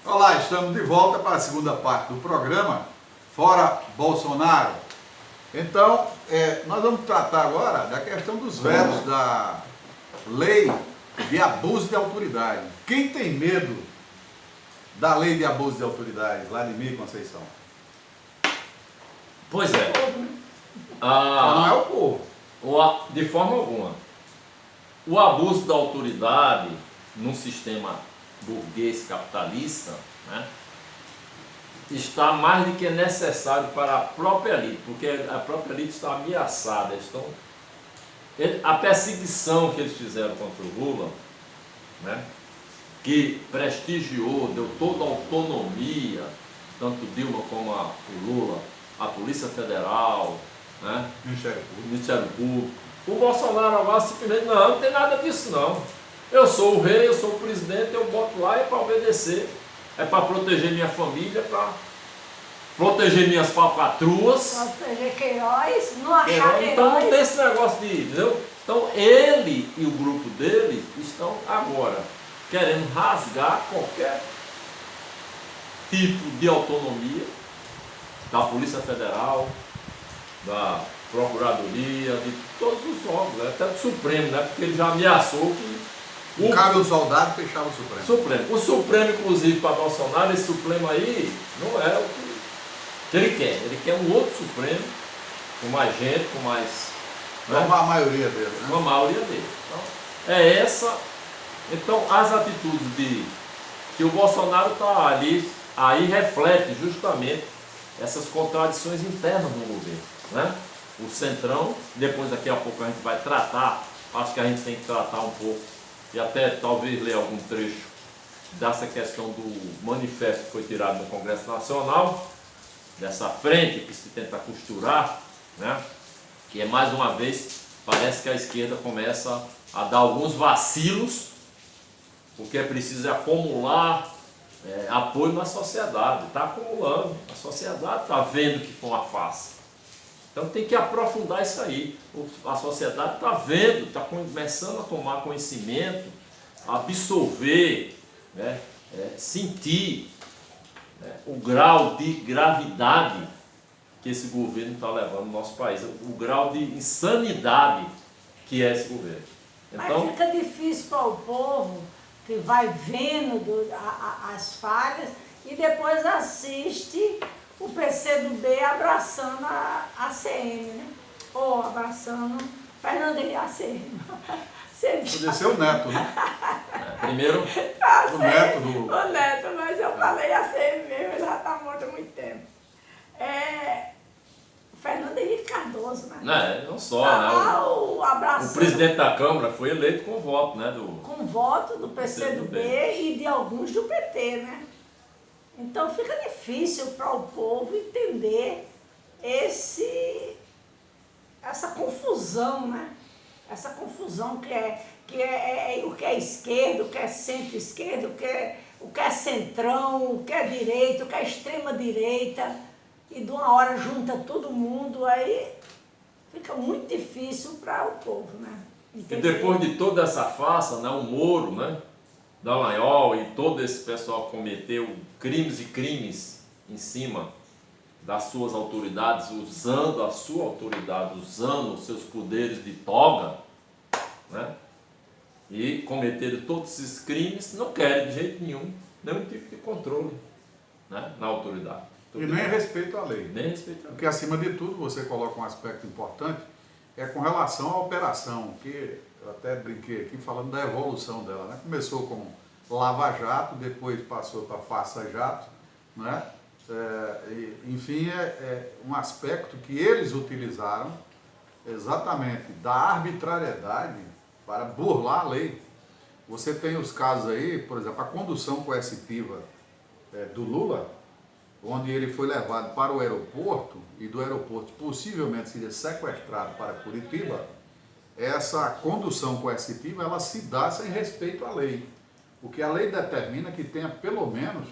Olá, estamos de volta para a segunda parte do programa, Fora Bolsonaro. Então, nós vamos tratar agora da questão dos vetos da lei de abuso de autoridade. Quem tem medo da lei de abuso de autoridade, Vladimir Conceição? Pois é. Não é o povo. De forma alguma. O abuso da autoridade num sistema burguês capitalista, né, está mais do que necessário para a própria elite, porque a própria elite está ameaçada. A perseguição que eles fizeram contra o Lula, né, que prestigiou, deu toda a autonomia, tanto Dilma como o Lula, a Polícia Federal, né, Ministério Público. O Bolsonaro agora simplesmente, não tem nada disso não. Eu sou o rei, eu sou o presidente, eu boto lá é para obedecer, é para proteger minha família, para proteger minhas falcatruas. Proteger Queiroz, não achar Queiroz. Então não tem esse negócio de, entendeu? Então ele e o grupo dele estão agora querendo rasgar qualquer tipo de autonomia da Polícia Federal, da Procuradoria, de todos os órgãos, até do Supremo, né? Porque ele já ameaçou que cabe o soldado fechava o Supremo. O Supremo, inclusive, para Bolsonaro, esse Supremo aí não é o que ele quer. Ele quer um outro Supremo, com mais gente, com mais... Como a maioria dele, né? Uma maioria dele. Então, é essa... Então, as atitudes que o Bolsonaro está ali, aí reflete justamente essas contradições internas no governo, né? O Centrão, depois daqui a pouco a gente vai tratar, acho que a gente tem que tratar um pouco, e até talvez ler algum trecho dessa questão do manifesto que foi tirado no Congresso Nacional, dessa frente que se tenta costurar, né? Que é mais uma vez, parece que a esquerda começa a dar alguns vacilos, porque é preciso acumular apoio na sociedade, está acumulando, a sociedade está vendo que foi uma farsa. Então tem que aprofundar isso aí. A sociedade está vendo, está começando a tomar conhecimento, absorver, né, sentir, né, o grau de gravidade que esse governo está levando no nosso país, o grau de insanidade que é esse governo. Então, mas fica difícil para o povo que vai vendo as falhas e depois assiste o PCdoB abraçando a ACM, né? Ou abraçando Fernandinho ACM. Podia ser o Neto, né? Primeiro, o Neto do... O Neto, mas eu falei ACM mesmo, ele já está morto há muito tempo. Fernando Henrique Cardoso, né? Não só, né? O presidente da Câmara foi eleito com voto, né? Com voto do PCdoB e de alguns do PT, né? Então fica difícil para o povo entender essa confusão, né? Essa confusão que é o que é esquerda, o que é centro-esquerda, o que é centrão, o que é direita, o que é extrema-direita, e de uma hora junta todo mundo, aí fica muito difícil para o povo, né? Entender. E depois de toda essa farsa, né, o Moro, né, Dallagnol e todo esse pessoal cometeu crimes e crimes em cima das suas autoridades, usando a sua autoridade, usando os seus poderes de toga, né, e cometeram todos esses crimes, não querem de jeito nenhum nenhum tipo de controle, né, na autoridade. E nem respeito à lei. Nem respeito à lei. Porque, acima de tudo, você coloca um aspecto importante, com relação à operação, que eu até brinquei aqui falando da evolução dela, né? Começou com Lava Jato, depois passou para Farsa Jato, né? Enfim, um aspecto que eles utilizaram exatamente da arbitrariedade para burlar a lei. Você tem os casos aí, por exemplo, a condução coercitiva do Lula, onde ele foi levado para o aeroporto e do aeroporto possivelmente seria sequestrado para Curitiba. Essa condução coercitiva ela se dá sem respeito à lei, porque a lei determina que tenha pelo menos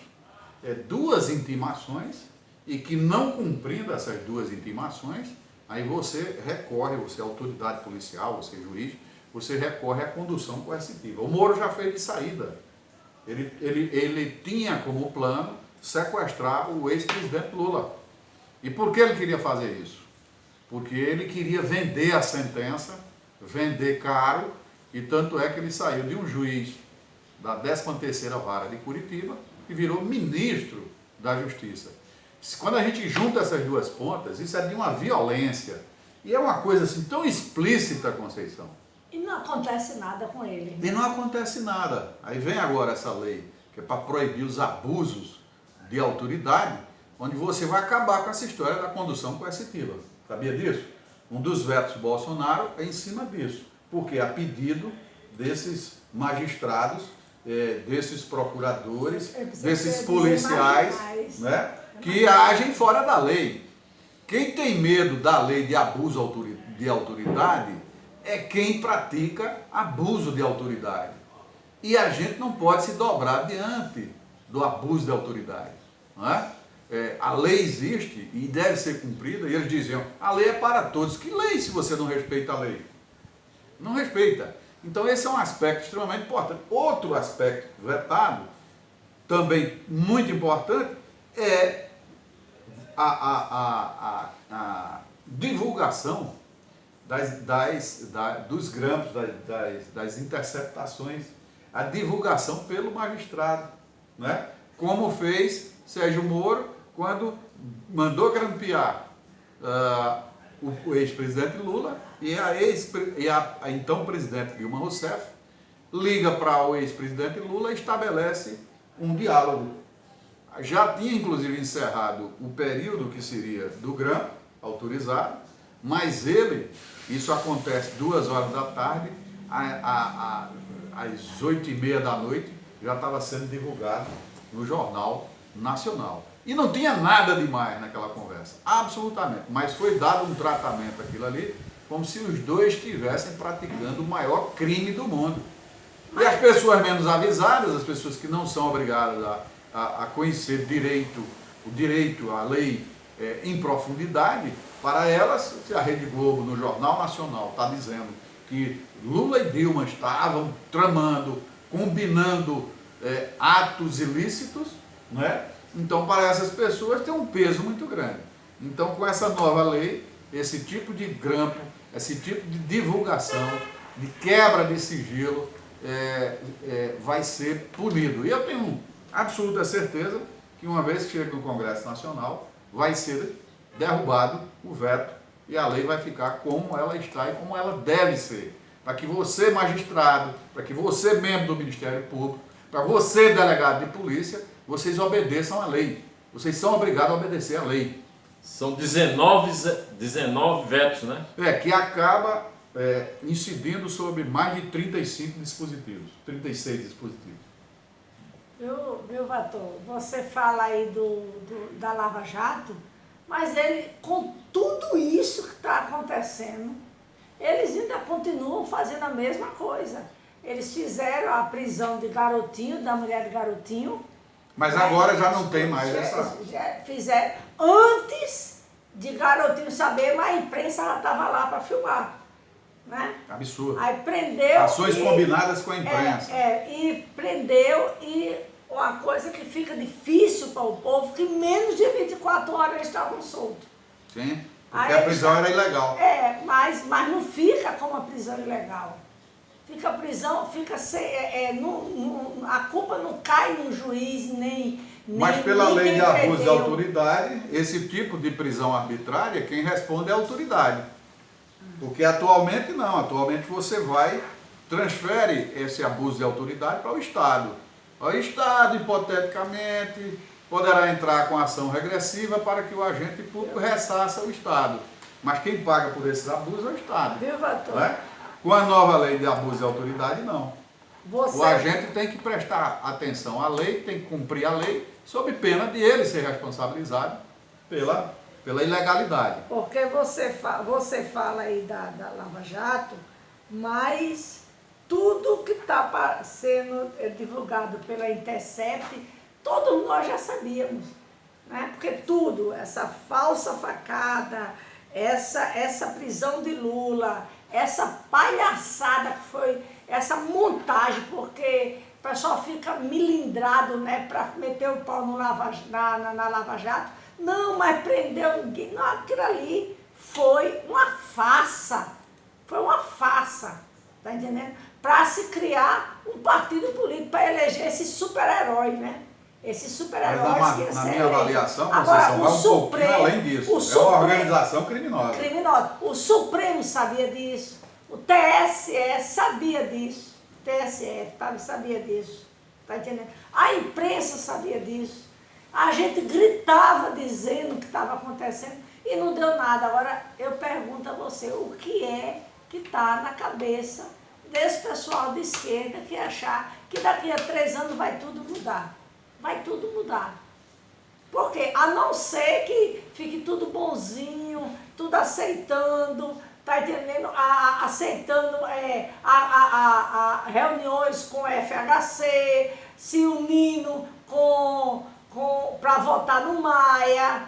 2 intimações e que não cumprindo essas 2 intimações, aí você recorre, você é autoridade policial, você é juiz, você recorre à condução coercitiva. O Moro já fez de saída. Ele tinha como plano sequestrar o ex-presidente Lula. E por que ele queria fazer isso? Porque ele queria vender a sentença, vender caro, e tanto é que ele saiu de um juiz da 13ª Vara de Curitiba e virou ministro da Justiça. Quando a gente junta essas duas pontas, isso é de uma violência. E é uma coisa assim tão explícita, Conceição. E não acontece nada com ele. E não acontece nada. Aí vem agora essa lei, que é para proibir os abusos de autoridade, onde você vai acabar com essa história da condução coercitiva. Sabia disso? Um dos vetos do Bolsonaro é em cima disso. Porque a pedido desses magistrados, desses procuradores, desses policiais, né, que agem fora da lei. Quem tem medo da lei de abuso de autoridade é quem pratica abuso de autoridade. E a gente não pode se dobrar diante do abuso de autoridade. Não é? A lei existe e deve ser cumprida, e eles diziam, a lei é para todos. Que lei se você não respeita a lei? Não respeita. Então esse é um aspecto extremamente importante. Outro aspecto vetado, também muito importante, é a divulgação dos grampos, das interceptações, a divulgação pelo magistrado, né? Como fez Sérgio Moro quando mandou grampear o ex-presidente Lula e a então presidente Dilma Rousseff liga para o ex-presidente Lula e estabelece um diálogo. Já tinha inclusive encerrado o período que seria do grampo autorizado, mas isso acontece 2h da tarde, às 8h30 da noite, já estava sendo divulgado no Jornal Nacional. E não tinha nada demais naquela conversa, absolutamente, mas foi dado um tratamento àquilo ali, como se os dois estivessem praticando o maior crime do mundo. E as pessoas menos avisadas, as pessoas que não são obrigadas a conhecer o direito, a lei em profundidade, para elas, se a Rede Globo no Jornal Nacional está dizendo que Lula e Dilma estavam tramando, combinando atos ilícitos, né? Então para essas pessoas tem um peso muito grande. Então com essa nova lei, esse tipo de grampo, esse tipo de divulgação, de quebra de sigilo, vai ser punido. E eu tenho absoluta certeza que uma vez que chega no Congresso Nacional, vai ser derrubado o veto e a lei vai ficar como ela está e como ela deve ser. Para que você, magistrado, para que você, membro do Ministério Público, para você, delegado de polícia, vocês obedeçam a lei. Vocês são obrigados a obedecer a lei. São 19 vetos, né? Que acaba incidindo sobre mais de 35 dispositivos, 36 dispositivos. Viu, Vator? Você fala aí da Lava Jato, mas ele, com tudo isso que está acontecendo, eles ainda continuam fazendo a mesma coisa. Eles fizeram a prisão de Garotinho, da mulher de Garotinho. Mas agora já não tem mais essa... Fizeram antes de Garotinho saber, mas a imprensa estava lá para filmar. Né? Absurdo. Aí prendeu... Ações combinadas com a imprensa. E prendeu, e uma coisa que fica difícil para o povo, que menos de 24 horas eles estavam soltos. Sim, porque a prisão era ilegal. Mas não fica como a prisão ilegal. Fica a prisão, a culpa não cai no juiz, mas pela lei de abuso de autoridade, esse tipo de prisão arbitrária, quem responde é a autoridade. Porque atualmente não, atualmente você transfere esse abuso de autoridade para o Estado. O Estado, hipoteticamente, poderá entrar com ação regressiva para que o agente público ressarça o Estado. Mas quem paga por esses abusos é o Estado. Viu, Vator? Não é? Com a nova lei de abuso de autoridade, não. O agente tem que prestar atenção à lei, tem que cumprir a lei, sob pena de ele ser responsabilizado pela ilegalidade. Porque você fala aí da Lava Jato, mas tudo que está sendo divulgado pela Intercept, todos nós já sabíamos. Né? Porque tudo, essa falsa facada, essa prisão de Lula, essa palhaçada que foi, essa montagem, porque o pessoal fica milindrado, né, para meter o pau no na Lava Jato. Não, mas prendeu ninguém. Não, aquilo ali foi uma farsa. Foi uma farsa, tá entendendo? Para se criar um partido político para eleger esses super-heróis, né? Esses super-heróis que iam na ser minha eleitos. avaliação, Agora, Conceição, vai um pouquinho além disso. É uma organização criminosa. Criminosa. O Supremo sabia disso. O TSE sabia disso. O TSE sabia disso. Tá entendendo? A imprensa sabia disso. A gente gritava dizendo o que estava acontecendo e não deu nada. Agora, eu pergunto a você, o que é que está na cabeça desse pessoal de esquerda que achar que daqui a 3 anos vai tudo mudar? Vai tudo mudar. Por quê? A não ser que fique tudo bonzinho, tudo aceitando, tá entendendo? Aceitando reuniões com o FHC, se unindo para votar no Maia,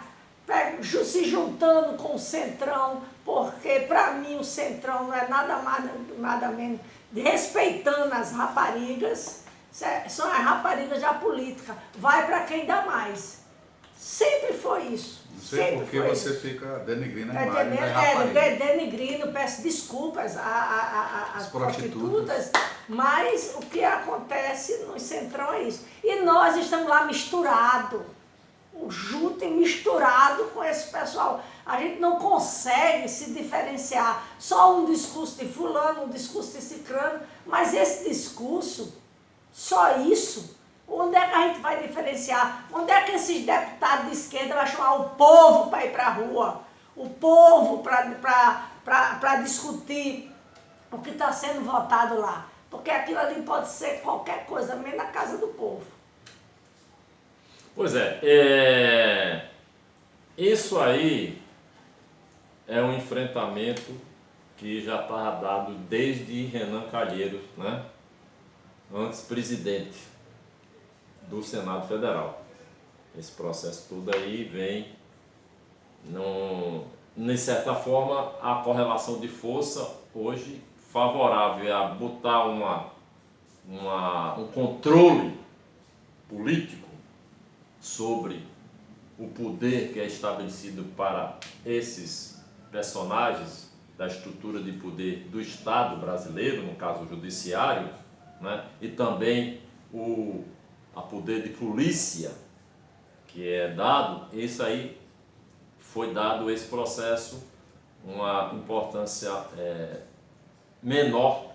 se juntando com o Centrão, porque para mim o Centrão não é nada mais, nada menos, respeitando as raparigas, são as raparigas da política, vai para quem dá mais. Sempre foi isso. Não sei Sempre porque foi você isso. fica denigrindo a Tá imagem entendendo? da rapariga. Denigrindo, peço desculpas às prostitutas. prostitutas, mas o que acontece no Centrão é isso. E nós estamos lá misturados, junto e misturado com esse pessoal. A gente não consegue se diferenciar. Só um discurso de fulano, um discurso de cicrano, mas esse discurso, só isso, onde é que a gente vai diferenciar? Onde é que esses deputados de esquerda vão chamar o povo para ir para a rua? O povo para discutir o que está sendo votado lá? Porque aquilo ali pode ser qualquer coisa, menos na casa do povo. Pois é, isso aí é um enfrentamento que já estava dado desde Renan Calheiros, né? Antes presidente do Senado Federal. Esse processo todo aí vem, de certa forma, a correlação de força hoje favorável a botar um controle político sobre o poder que é estabelecido para esses personagens da estrutura de poder do Estado brasileiro, no caso o judiciário, né? E também a poder de polícia que é dado, isso aí foi dado esse processo uma importância menor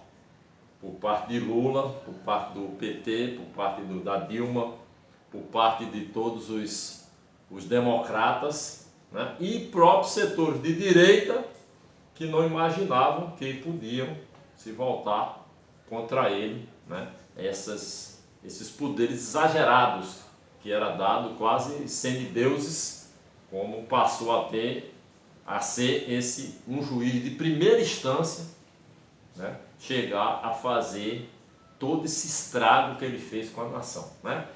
por parte de Lula, por parte do PT, por parte da Dilma, por parte de todos os democratas, né? E próprios setores de direita que não imaginavam que podiam se voltar contra ele, né? Esses poderes exagerados que era dado quase semideuses, como passou a ser um juiz de primeira instância, né? Chegar a fazer todo esse estrago que ele fez com a nação, né?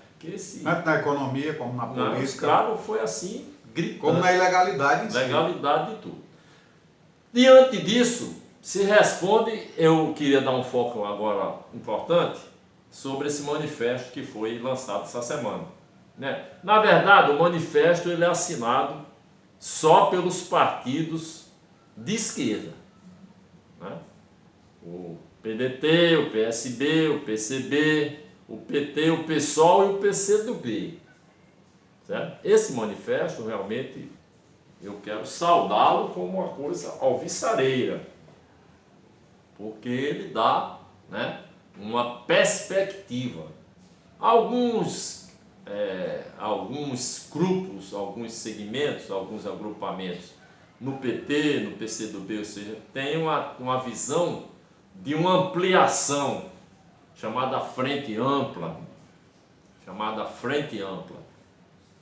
Tanto na economia como na política. O estrago foi assim, gritando. Como na ilegalidade em si. Legalidade de tudo. Diante disso, se responde, eu queria dar um foco agora importante sobre esse manifesto que foi lançado essa semana, né? Na verdade, o manifesto ele é assinado só pelos partidos de esquerda, né? O PDT, o PSB, o PCB, o PT, o PSOL e o PCdoB. Certo? Esse manifesto realmente eu quero saudá-lo como uma coisa alvissareira, porque ele dá, né, uma perspectiva. Alguns grupos, alguns segmentos, alguns agrupamentos no PT, no PCdoB, ou seja, tem uma visão de uma ampliação chamada Frente Ampla.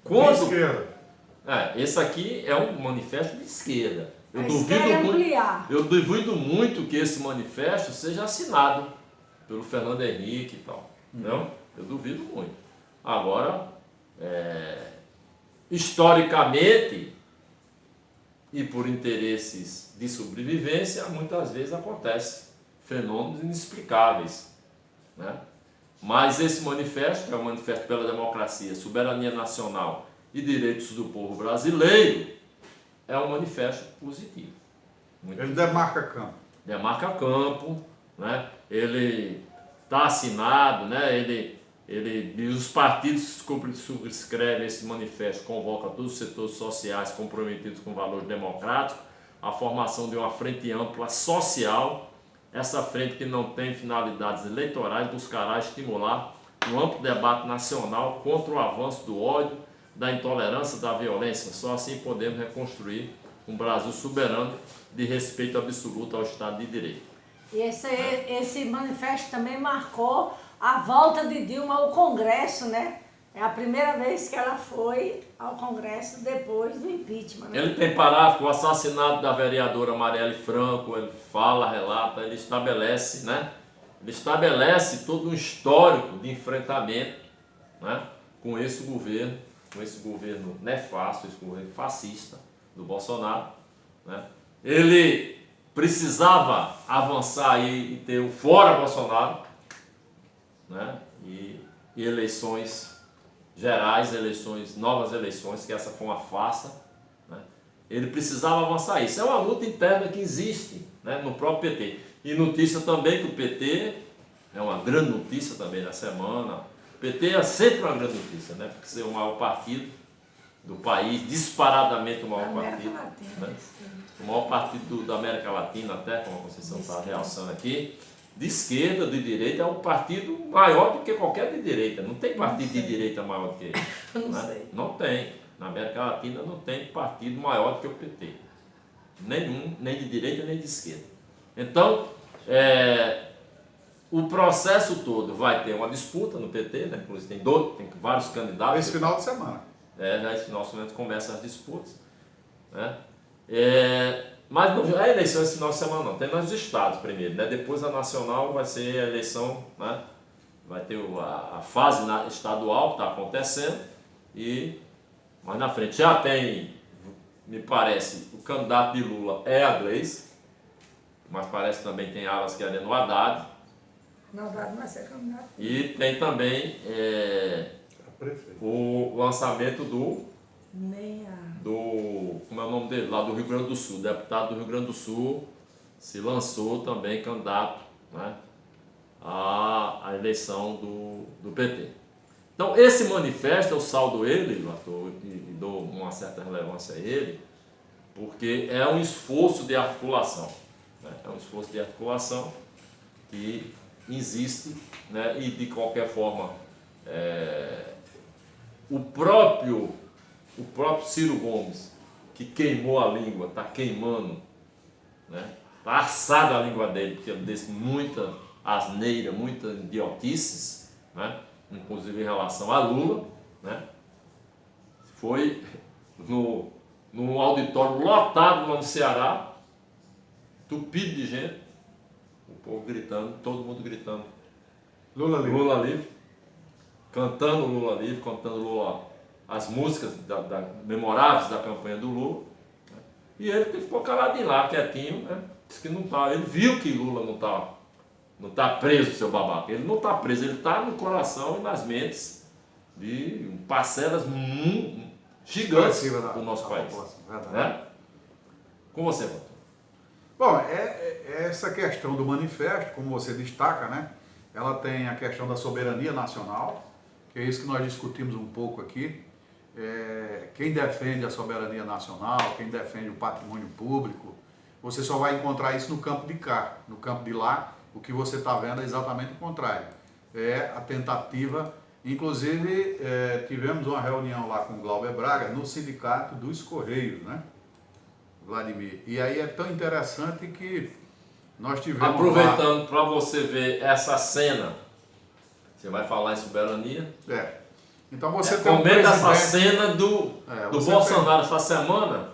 De esquerda. Esse aqui é um manifesto de esquerda. Eu duvido muito que esse manifesto seja assinado pelo Fernando Henrique e tal. Não? Eu duvido muito. Agora, historicamente e por interesses de sobrevivência, muitas vezes acontece fenômenos inexplicáveis, né? Mas esse manifesto, que é o Manifesto pela Democracia, Soberania Nacional e Direitos do Povo Brasileiro, é um manifesto positivo. Ele demarca campo. Demarca campo, né? Ele está assinado, né? E os partidos que subscrevem esse manifesto convocam todos os setores sociais comprometidos com valores democráticos, a formação de uma frente ampla social. Essa frente, que não tem finalidades eleitorais, buscará estimular um amplo debate nacional contra o avanço do ódio, da intolerância, da violência. Só assim podemos reconstruir um Brasil soberano de respeito absoluto ao Estado de Direito. E esse manifesto também marcou a volta de Dilma ao Congresso, né? É a primeira vez que ela foi ao Congresso depois do impeachment, né? Ele tem parágrafo, o assassinato da vereadora Marielle Franco, ele fala, relata, ele estabelece, né? Ele estabelece todo um histórico de enfrentamento, né? com esse governo nefasto, esse governo fascista do Bolsonaro, né? Ele precisava avançar e ter o fora Bolsonaro, né? E eleições gerais, novas eleições, que essa foi uma farsa, né? Ele precisava avançar isso. É uma luta interna que existe, né, no próprio PT. E notícia também que o PT é uma grande notícia também da semana. O PT é sempre uma grande notícia, né? Porque ser o maior partido do país, disparadamente o maior partido. Né? O maior partido da América Latina, até, como a Conceição está realçando aqui. De esquerda, de direita, é um partido maior do que qualquer de direita. Não tem partido de direita maior do que ele. Não sei. Não tem. Na América Latina não tem partido maior do que o PT. Nenhum, nem de direita nem de esquerda. Então, o processo todo vai ter uma disputa no PT, né? Inclusive tem vários candidatos. Esse final de semana. Nesse final de semana começam as disputas. Né? Mas não é eleição esse final de semana não, tem nos estados primeiro, né? Depois a nacional vai ser a eleição, né? Vai ter a fase estadual que está acontecendo, mas na frente já tem, me parece, o candidato de Lula é a Gleice, mas parece que também tem alas querendo o Haddad. Não, Haddad vai ser candidato. E tem também o lançamento como é o nome dele? Lá do Rio Grande do Sul, deputado do Rio Grande do Sul, se lançou também candidato, né, à eleição do PT. Então, esse manifesto, eu saldo ele, e dou uma certa relevância a ele, porque é um esforço de articulação. Né? É um esforço de articulação que existe, né? E de qualquer forma, o próprio Ciro Gomes, que queimou a língua, está queimando, né? Está assado a língua dele, porque ele disse muita asneira, muita idiotices, né? Inclusive em relação a Lula, né? Foi no auditório lotado lá no Ceará, tupido de gente, o povo gritando, todo mundo gritando Lula livre. Lula livre, cantando Lula livre, cantando Lula, as músicas memoráveis da campanha do Lula, né? E ele que ficou caladinho lá, quietinho, né? Disse que não tá, ele viu que Lula não tá preso, seu babaca, ele não está preso, ele está no coração e nas mentes de parcelas gigantes do nosso país. Né? Com você, Walter. Bom, essa questão do manifesto, como você destaca, né? Ela tem a questão da soberania nacional, que é isso que nós discutimos um pouco aqui. Quem defende a soberania nacional, quem defende o patrimônio público, você só vai encontrar isso no campo de cá. No campo de lá, o que você está vendo é exatamente o contrário. É a tentativa, inclusive tivemos uma reunião lá com o Glauber Braga no sindicato dos Correios, né, Vladimir? E aí é tão interessante que nós tivemos... Aproveitando para você ver essa cena, você vai falar em soberania? Então você tem um presidente... essa presidente... cena do Bolsonaro essa semana.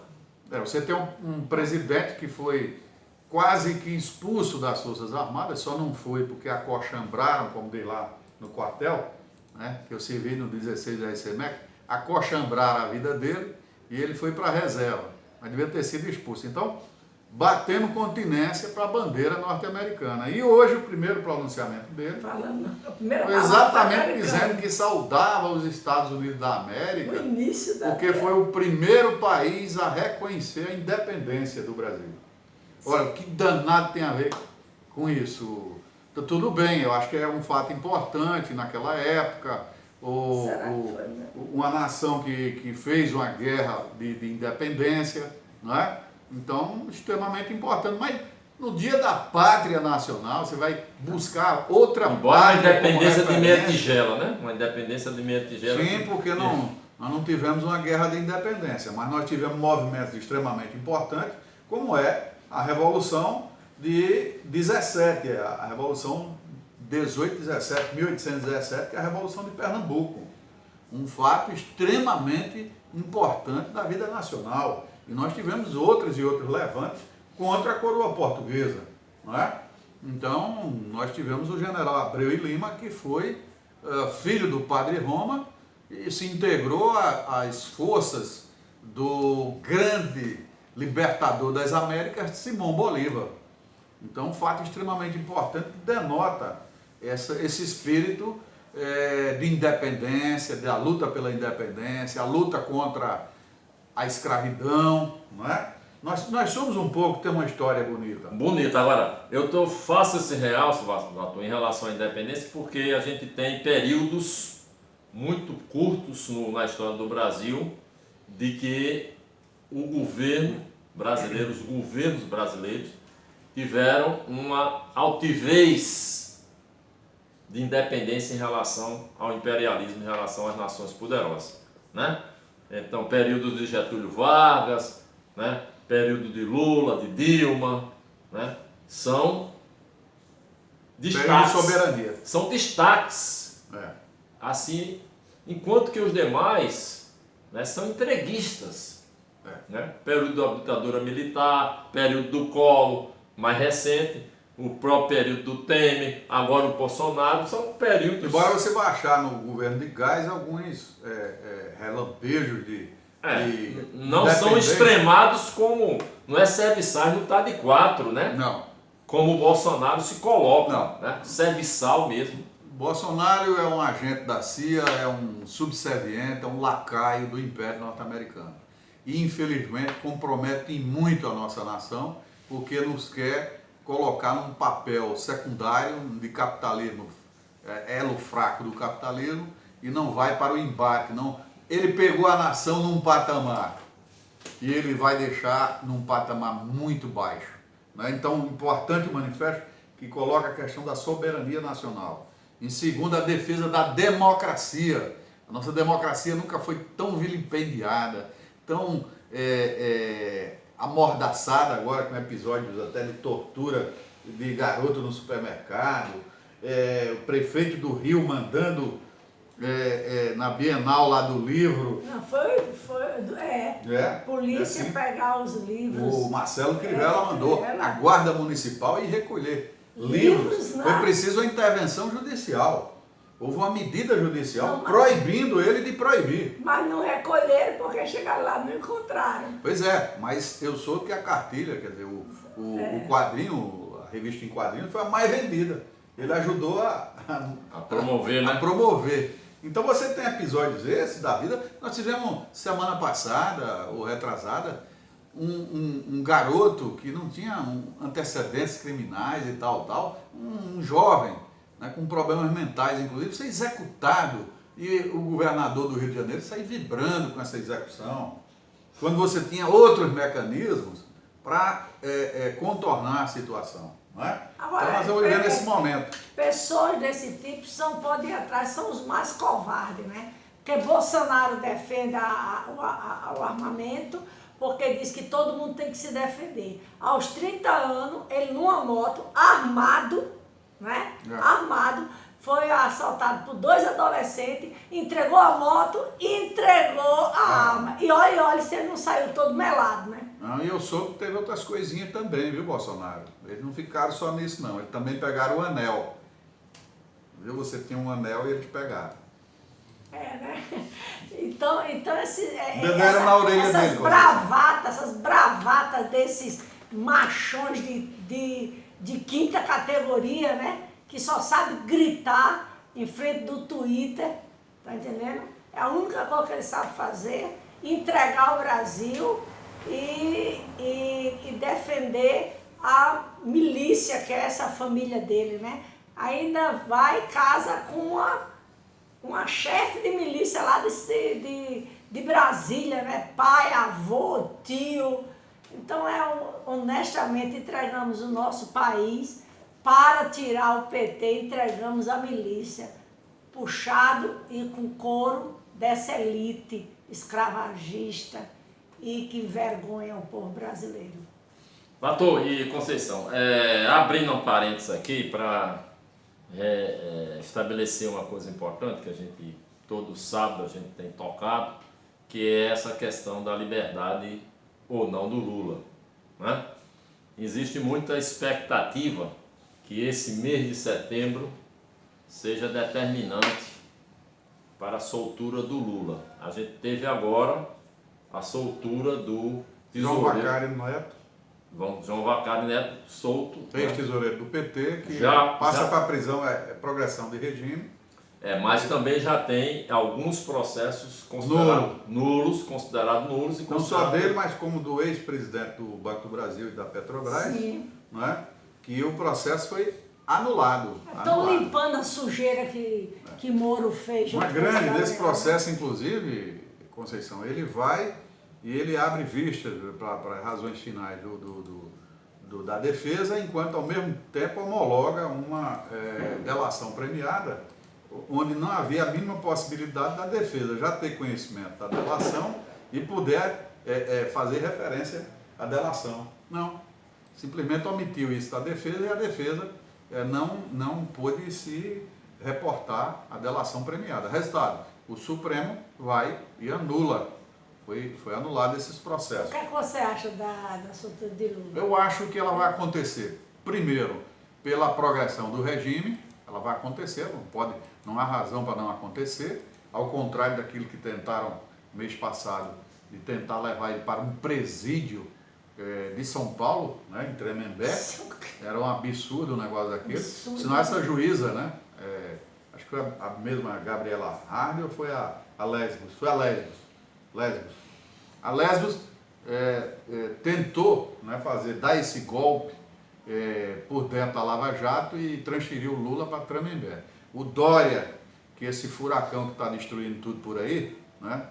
Você tem um presidente que foi quase que expulso das Forças Armadas, só não foi porque acochambraram, como dei lá no quartel, né, que eu servi no 16 da ICMEC, acochambraram a vida dele e ele foi para a reserva, mas devia ter sido expulso. Então, batendo continência para a bandeira norte-americana. E hoje o primeiro pronunciamento dele Falando, a primeira foi palavra exatamente americana. dizendo que saudava os Estados Unidos da América, No início da porque foi o primeiro país a reconhecer a independência do Brasil. Olha, o que danado tem a ver com isso? Então, tudo bem, eu acho que é um fato importante naquela época. Será que foi mesmo? Uma nação que fez uma guerra de independência, não é? Então, extremamente importante. Mas no dia da pátria nacional, você vai buscar outra Embora a pátria como independência de meia referência. tigela, né? Uma independência de meia tigela. Sim, porque nós não tivemos uma guerra de independência, mas nós tivemos movimentos extremamente importantes, como é a Revolução de 17, a Revolução 1817, que é a Revolução de Pernambuco. Um fato extremamente importante da vida nacional. E nós tivemos outros e outros levantes contra a coroa portuguesa, não é? Então, nós tivemos o general Abreu e Lima, que foi filho do padre Roma e se integrou às forças do grande libertador das Américas, Simão Bolívar. Então, um fato extremamente importante que denota esse espírito de independência, da luta pela independência, a luta contra a escravidão, não é? Nós somos um pouco, temos uma história bonita. Bonito. Agora, faço esse realce, Vasco, em relação à independência, porque a gente tem períodos muito curtos na história do Brasil de que o governo brasileiro, os governos brasileiros tiveram uma altivez de independência em relação ao imperialismo, em relação às nações poderosas, né? Então, período de Getúlio Vargas, né? Período de Lula, de Dilma, né? São destaques. Período de soberania. São destaques. Assim, enquanto que os demais, né, são entreguistas. Né? Período da ditadura militar, período do Collor, mais recente, o próprio período do Temer, agora o Bolsonaro, são períodos... Embora você vai achar no governo de Gás alguns relampejos de não são extremados como... Não é serviçal no tá de 4, né? Não. Como o Bolsonaro se coloca, Não. né? Serviçal mesmo. Bolsonaro é um agente da CIA, é um subserviente, é um lacaio do Império Norte-Americano. E, infelizmente, compromete muito a nossa nação, porque nos quer colocar num papel secundário de capitalismo, elo fraco do capitalismo, e não vai para o embate. Não. Ele pegou a nação num patamar, e ele vai deixar num patamar muito baixo. Né? Então, importante o manifesto que coloca a questão da soberania nacional. Em segundo, a defesa da democracia. A nossa democracia nunca foi tão vilipendiada, tão amordaçada agora, com episódios até de tortura de garoto no supermercado, o prefeito do Rio mandando na Bienal lá do livro. Não, polícia assim, pegar os livros. O Marcelo Crivella mandou a Guarda Municipal ir recolher livros. Foi preciso uma intervenção judicial. Houve uma medida judicial proibindo ele de proibir. Mas não recolheram porque chegaram lá e não encontraram. Pois é, mas eu soube que a cartilha, quer dizer, o quadrinho, a revista em quadrinhos foi a mais vendida. Ele ajudou a promover, né? A promover. Então você tem episódios esses da vida. Nós tivemos semana passada, ou retrasada, um garoto que não tinha antecedentes criminais e tal, um jovem, né, com problemas mentais, inclusive, ser executado, e o governador do Rio de Janeiro sair vibrando com essa execução, quando você tinha outros mecanismos para contornar a situação. Não é? Agora, então nós estamos vivendo esse momento. Pessoas desse tipo podem ir atrás, são os mais covardes, né? Porque Bolsonaro defende o armamento, porque diz que todo mundo tem que se defender. Aos 30 anos, ele numa moto, armado, né? Armado, foi assaltado por 2 adolescentes, entregou a moto e entregou a arma. E olha se ele não saiu todo melado, né? Não, e eu soube que teve outras coisinhas também, viu, Bolsonaro? Eles não ficaram só nisso, não. Eles também pegaram o anel. Viu? Você tinha um anel e eles pegaram. Né? Então na orelha essas dele, bravatas desses machões de quinta categoria, né? Que só sabe gritar em frente do Twitter, tá entendendo? É a única coisa que ele sabe fazer, entregar o Brasil e defender a milícia, que é essa família dele, né? Ainda vai e casa com uma chefe de milícia lá de Brasília, né? Pai, avô, tio. Então, honestamente, entregamos o nosso país para tirar o PT, entregamos a milícia, puxado e com couro dessa elite escravagista e que envergonha o povo brasileiro. Pastor e Conceição, abrindo um parênteses aqui para estabelecer uma coisa importante que a gente, todo sábado, a gente tem tocado, que é essa questão da liberdade ou não do Lula, né? Existe muita expectativa que esse mês de setembro seja determinante para a soltura do Lula. A gente teve agora a soltura do João tesoureiro Vacário Neto, João Vacário Neto solto, ex-tesoureiro do PT, que Já- passa para a prisão, é progressão de regime. mas também já tem alguns processos considerados nulos e Não só considerados dele, mas como do ex-presidente do Banco do Brasil e da Petrobras, Sim. não é? Que o processo foi anulado. Estão anulado. limpando a sujeira que Moro fez. Uma junto com grande esse desse galera. processo, inclusive, Conceição, ele vai e ele abre vistas para razões finais da defesa, enquanto ao mesmo tempo homologa uma delação premiada, onde não havia a mínima possibilidade da defesa já ter conhecimento da delação e puder fazer referência à delação. Não, simplesmente omitiu isso da defesa e a defesa não pôde se reportar a delação premiada. Resultado, o Supremo vai e anula, foi anulado esses O processos. que é que você acha da soltura de Lula? Eu acho que ela vai acontecer, primeiro, pela progressão do regime, ela vai acontecer, não há razão para não acontecer, ao contrário daquilo que tentaram mês passado, de tentar levar ele para um presídio de São Paulo, né, em Tremembé. Era um absurdo o negócio daquele. Absurdo. Senão essa juíza, né, acho que foi a mesma Gabriela Hardy ou foi a Lesbos? Foi a Lesbos. A Lesbos tentou, né, dar esse golpe por dentro da Lava Jato e transferiu o Lula para Tremembé. O Dória, que é esse furacão que está destruindo tudo por aí, né,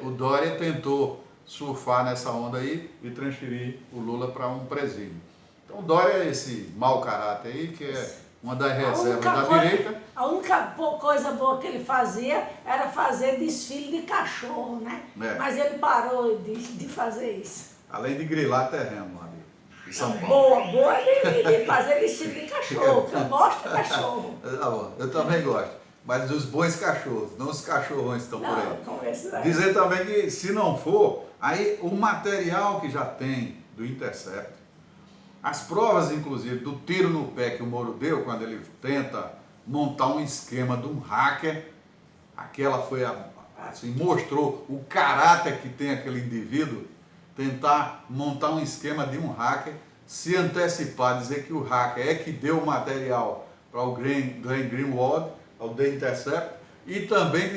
o Dória tentou surfar nessa onda aí e transferir o Lula para um presídio. Então o Dória é esse mau caráter aí, que é uma das reservas da direita. A única coisa boa que ele fazia era fazer desfile de cachorro, né? Mas ele parou de fazer isso. Além de grilar terreno ali, em São Paulo. Boa de fazer desfile de cachorro, que eu gosto de cachorro. Tá bom, eu também gosto. Mas dos bons cachorros, não os cachorrões que estão por aí. Não, com esse daí. Dizer também que, se não for, aí o material que já tem do Intercept, as provas, inclusive, do tiro no pé que o Moro deu, quando ele tenta montar um esquema de um hacker, aquela foi, assim, mostrou o caráter que tem aquele indivíduo, tentar montar um esquema de um hacker, se antecipar, dizer que o hacker é que deu o material para o Glenn Greenwald, ao The Intercept, e também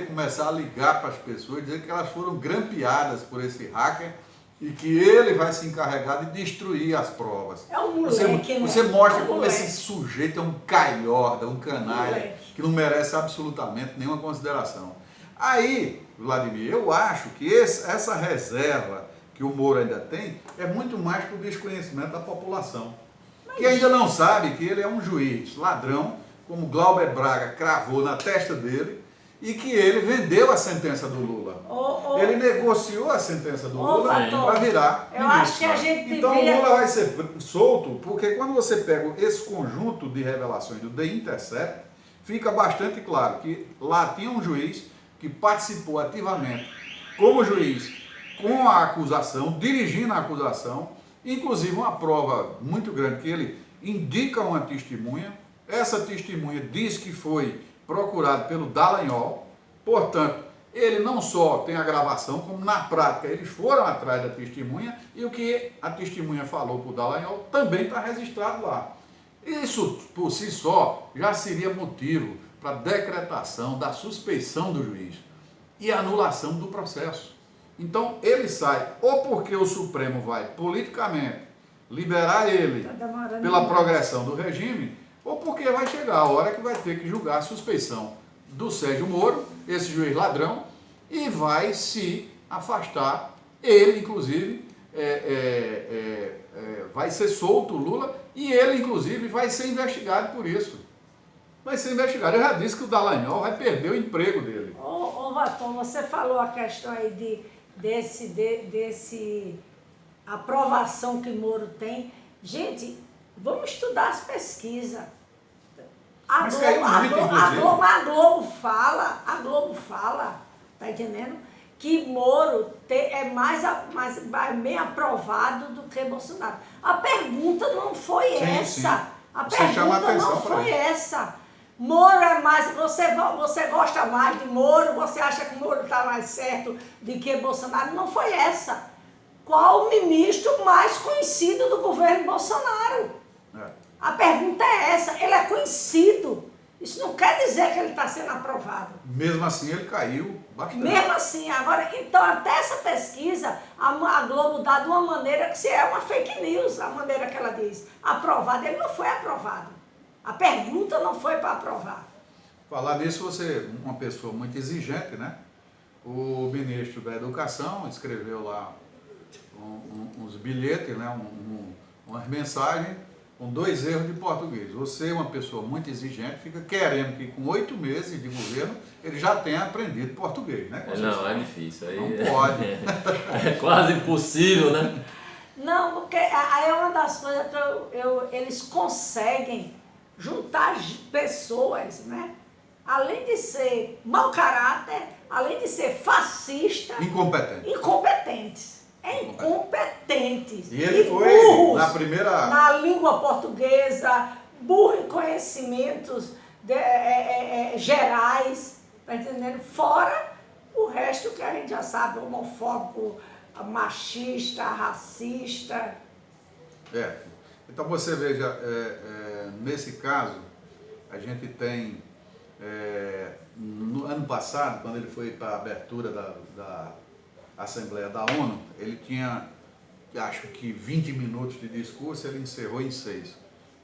começar a ligar para as pessoas, dizer que elas foram grampeadas por esse hacker e que ele vai se encarregar de destruir as provas. É um moleque, Você né? mostra É um como moleque. esse sujeito é um calhorda, um canalha, Moleque. que não merece absolutamente nenhuma consideração. Aí, Vladimir, eu acho que essa reserva que o Moro ainda tem é muito mais para o desconhecimento da população, que ainda não sabe que ele é um juiz ladrão, como Glauber Braga cravou na testa dele, e que ele vendeu a sentença do Lula. Ele negociou a sentença do Lula para virar eu ministro. acho que a gente Então devia- o Lula vai ser solto, porque quando você pega esse conjunto de revelações do The Intercept, fica bastante claro que lá tinha um juiz que participou ativamente como juiz com a acusação, dirigindo a acusação, inclusive uma prova muito grande que ele indica uma testemunha. Essa testemunha diz que foi procurado pelo Dallagnol, portanto, ele não só tem a gravação, como na prática eles foram atrás da testemunha e o que a testemunha falou para o Dallagnol também está registrado lá. Isso por si só já seria motivo para decretação da suspeição do juiz e anulação do processo. Então ele sai ou porque o Supremo vai politicamente liberar ele pela progressão do regime, ou porque vai chegar a hora que vai ter que julgar a suspeição do Sérgio Moro, esse juiz ladrão, e vai se afastar, ele inclusive vai ser solto o Lula, e ele inclusive vai ser investigado por isso. Vai ser investigado. Eu já disse que o Dallagnol vai perder o emprego dele. Ô Vatom, você falou a questão aí desse aprovação que Moro tem. Gente, vamos estudar as pesquisas. A Globo fala, tá entendendo? Que Moro é mais bem aprovado do que Bolsonaro. A pergunta não foi essa. Sim. A Você pergunta não foi essa. Moro é mais, você gosta mais de Moro, você acha que Moro está mais certo do que Bolsonaro? Não foi essa. Qual o ministro mais conhecido do governo Bolsonaro? A pergunta é essa, ele é conhecido. Isso não quer dizer que ele está sendo aprovado. Mesmo assim ele caiu bastante. Mesmo assim, agora, então até essa pesquisa, a Globo dá de uma maneira que se é uma fake news, a maneira que ela diz. Aprovado, ele não foi aprovado. A pergunta não foi para aprovar. Falar nisso, você é uma pessoa muito exigente, né? O ministro da Educação escreveu lá uns bilhetes, né? Umas mensagens com 2 erros de português. Você é uma pessoa muito exigente, fica querendo que com 8 meses de governo ele já tenha aprendido português, né? Não, é difícil. Aí não pode. É quase impossível, né? Não, porque aí é uma das coisas que eles conseguem juntar pessoas, né? Além de ser mau caráter, além de ser fascista, incompetentes. Incompetentes. E ele foi burros na primeira... na língua portuguesa, burro em conhecimentos gerais, tá entendendo? Fora o resto que a gente já sabe, homofóbico, machista, racista. Então você veja, nesse caso, a gente tem, no ano passado, quando ele foi para a abertura da Assembleia da ONU, ele tinha, acho que 20 minutos de discurso, ele encerrou em 6.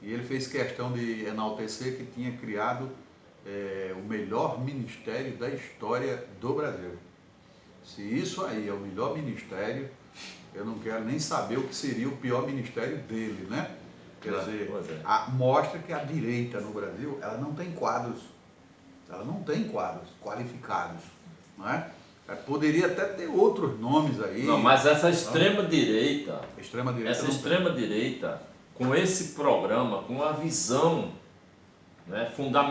E ele fez questão de enaltecer que tinha criado o melhor ministério da história do Brasil. Se isso aí é o melhor ministério, eu não quero nem saber o que seria o pior ministério dele, né? Quer dizer, mostra que a direita no Brasil, ela não tem quadros qualificados, não é? Poderia até ter outros nomes aí. Não, mas essa extrema-direita, extrema-direita, com esse programa, com a visão, né, fundamental,